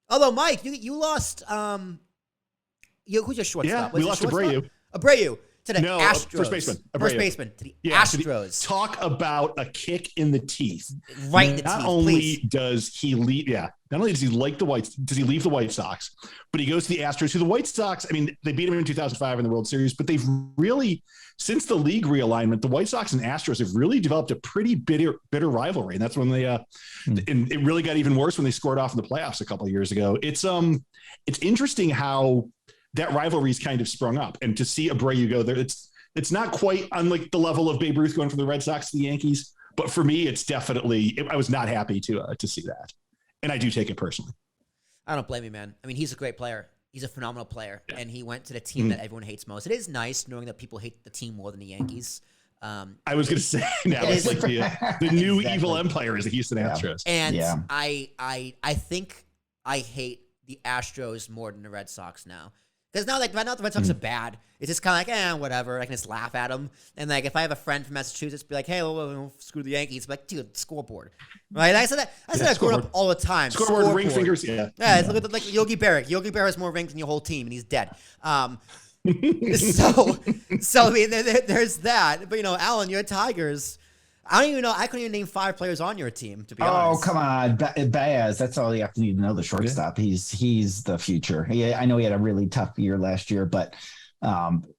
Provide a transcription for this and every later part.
Although, Mike, you lost. Who's your shortstop? Yeah, we lost Abreu. Abreu to the Astros. First baseman. First baseman to the Astros. Talk about a kick in the teeth. Right in the teeth. Not only does he leave, not only does he like does he leave the White Sox, but he goes to the Astros, who the White Sox, I mean, they beat him in 2005 in the World Series, but they've really, since the league realignment, the White Sox and Astros have really developed a pretty bitter rivalry. And that's when they, and it really got even worse when they scored off in the playoffs a couple of years ago. It's interesting how that rivalry's kind of sprung up, and to see Abreu go there, it's not quite unlike the level of Babe Ruth going from the Red Sox to the Yankees, but for me, it's definitely, I was not happy to see that, and I do take it personally. I don't blame you, man. I mean, he's a great player. He's a phenomenal player, and he went to the team that everyone hates most. It is nice knowing that people hate the team more than the Yankees. I was going to say now it's like the new evil empire is the Houston Astros, and I think I hate the Astros more than the Red Sox now. Because now the Red Sox are bad. It's just kind of like, whatever. I can just laugh at them. And like, if I have a friend from Massachusetts, be like, hey, well, screw the Yankees. I'm like, dude, scoreboard, right? I said that growing up all the time. Scoreboard, ring fingers, Look at like Yogi Berra. Yogi Berra has more rings than your whole team, and he's dead. So I mean, there's that. But Allan, you're Tigers. I don't even know. I couldn't even name 5 players on your team, to be honest. Oh, come on. Baez. That's all you have to need to know. The shortstop. He's the future. I know he had a really tough year last year, but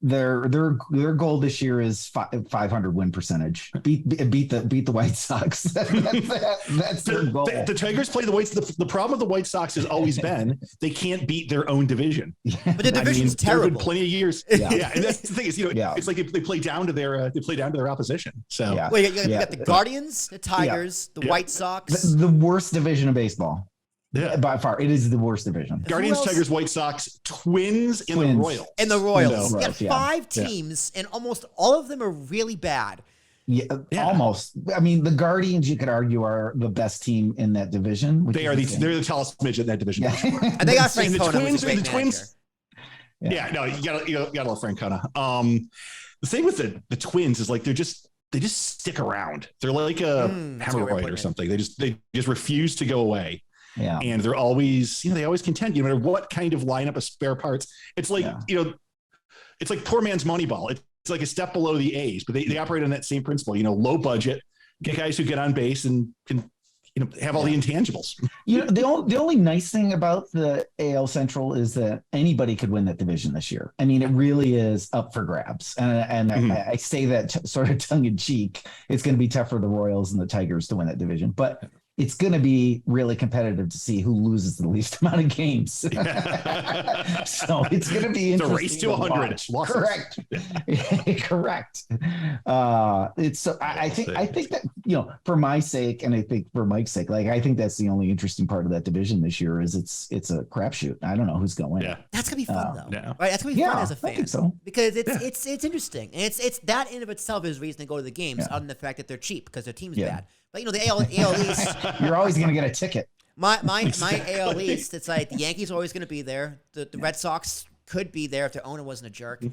their goal this year is 500 win percentage. Beat the White Sox. That's their goal. The Tigers play the White Sox. The problem with the White Sox has always been they can't beat their own division. But the division's terrible. There have been plenty of years. Yeah. And that's the thing is, it's like they play down to their opposition. So well, you got the Guardians, the Tigers, the White Sox. The worst division of baseball. Yeah, by far, it is the worst division. Guardians, Tigers, White Sox, Twins, and the Royals. And the Royals. You got 5 teams, and almost all of them are really bad. Yeah, almost. I mean, the Guardians, you could argue, are the best team in that division. They're the tallest midget in that division. And they got Francona, who's a great Twins. You gotta love Francona. The thing with the Twins is like they just stick around. They're like a hemorrhoid or something. They just refuse to go away. Yeah. And they're always, they always contend, no matter what kind of lineup of spare parts. It's like, it's like poor man's Moneyball. It's like a step below the A's, but they operate on that same principle, low budget, get guys who get on base and can, have all the intangibles. The only nice thing about the AL Central is that anybody could win that division this year. I mean, it really is up for grabs. And I say that sort of tongue in cheek. It's going to be tough for the Royals and the Tigers to win that division, but it's going to be really competitive to see who loses the least amount of games. So it's going to be interesting. The race to 100. Correct. Correct. I think that, for my sake, and I think for Mike's sake, like, I think that's the only interesting part of that division this year is it's a crapshoot. I don't know who's going to win. Yeah. That's going to be fun though. Right? That's going to be fun as a fan. I think so. Because it's interesting. And it's that in of itself is reason to go to the games other than the fact that they're cheap because their team's bad. But the AL East, you're always going to get a ticket. My AL East, it's like the Yankees are always going to be there. The Red Sox could be there if their owner wasn't a jerk.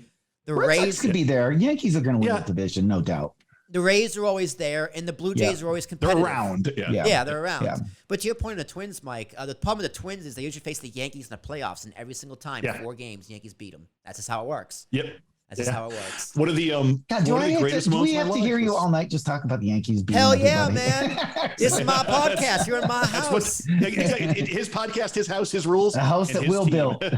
The Red Sox could be there. Yankees are going to win that division, no doubt. The Rays are always there, and the Blue Jays are always competitive. They're around. They're around. Yeah. But to your point of the Twins, Mike, the problem with the Twins is they usually face the Yankees in the playoffs, and every single time, 4 games, the Yankees beat them. That's just how it works. Yep. That's just how it works. What are the God, do we have to hear you all night just talk about the Yankees beating Hell everybody? man. This is my podcast. You're in my house. His podcast, his house, his rules. The house that Will built. The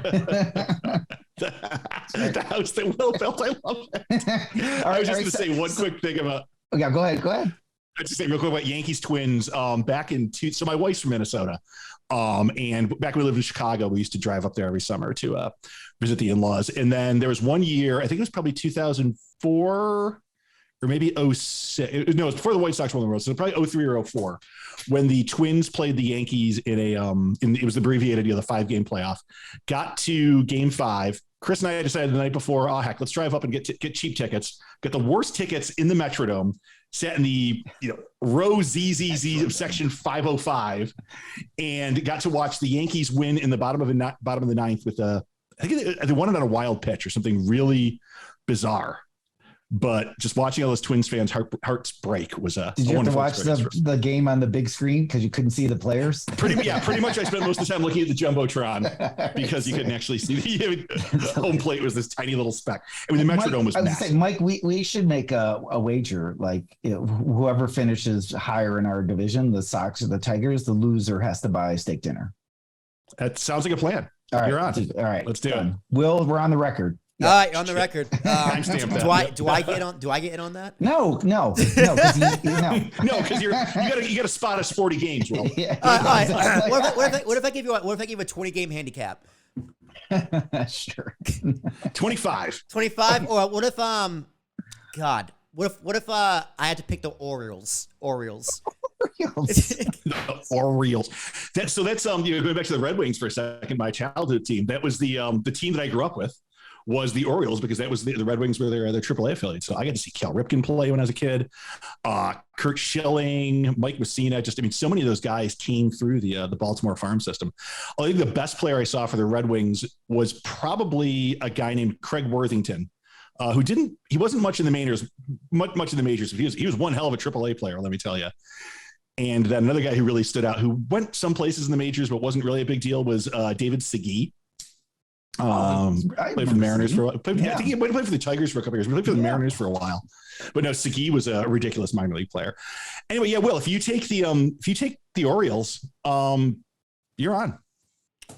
house that Will built. I love it. I was just going to say one quick thing about. Yeah, go ahead. I just say real quick about Yankees Twins. Back in so my wife's from Minnesota. And back when we lived in Chicago, we used to drive up there every summer to visit the in-laws. And then there was one year, I think it was probably 2004 or maybe 06. No, it was before the White Sox won the World. So probably 03 or 04 when the Twins played the Yankees in it was the abbreviated, the 5-game playoff. Got to game 5. Chris and I decided the night before, heck, let's drive up and get cheap tickets. Got the worst tickets in the Metrodome. Sat in the row ZZZ of section 505, and got to watch the Yankees win in the bottom of the ninth with I think they won it on a wild pitch or something really bizarre. But just watching all those Twins fans' hearts break was a Did you have to wonderful watch the game on the big screen because you couldn't see the players? Pretty much. I spent most of the time looking at the jumbotron because you couldn't actually see the home plate was this tiny little speck. I mean, the Metrodome was massive. Mike, we should make a wager. Like, whoever finishes higher in our division, the Sox or the Tigers, the loser has to buy steak dinner. That sounds like a plan. All right, you're on. All right, let's do it. Will, we're on the record. All right, on the record. Do I get in on that? No, because you got to spot us 40 games. Will. Yeah. All right. What if I give you a 20-game handicap? Sure. 25. 25. Or what if God? What if I had to pick the Orioles? The Orioles. That's going back to the Red Wings for a second. My childhood team. That was the team that I grew up with. Was the Orioles, because that was the Red Wings were their AAA affiliate. So I got to see Cal Ripken play when I was a kid. Kurt Schilling, Mike Messina, so many of those guys came through the Baltimore farm system. I think the best player I saw for the Red Wings was probably a guy named Craig Worthington, he wasn't much in the majors, much in the majors, but he was one hell of a AAA player, let me tell you. And then another guy who really stood out, who went some places in the majors, but wasn't really a big deal, was David Segui. Played for the Mariners for a while. I think he might have played for the Tigers for a couple years. He played for the Mariners for a while. But no, Segui was a ridiculous minor league player. Anyway, Will, if you take the Orioles, you're on.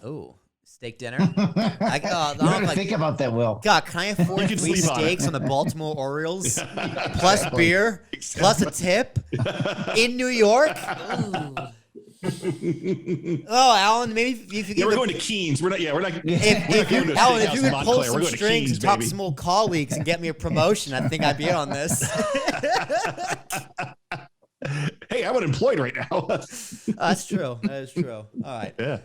Oh, steak dinner. Think about that, Will. God, can I afford 3 steaks on the Baltimore Orioles plus beer plus a tip in New York? Ooh. Oh, Allan, maybe if you we're going to Keens. We're not. Alan, if you could pull some strings and talk to some old colleagues and get me a promotion, I think I'd be in on this. Hey, I'm unemployed right now. That's true. That is true. All right. Yeah.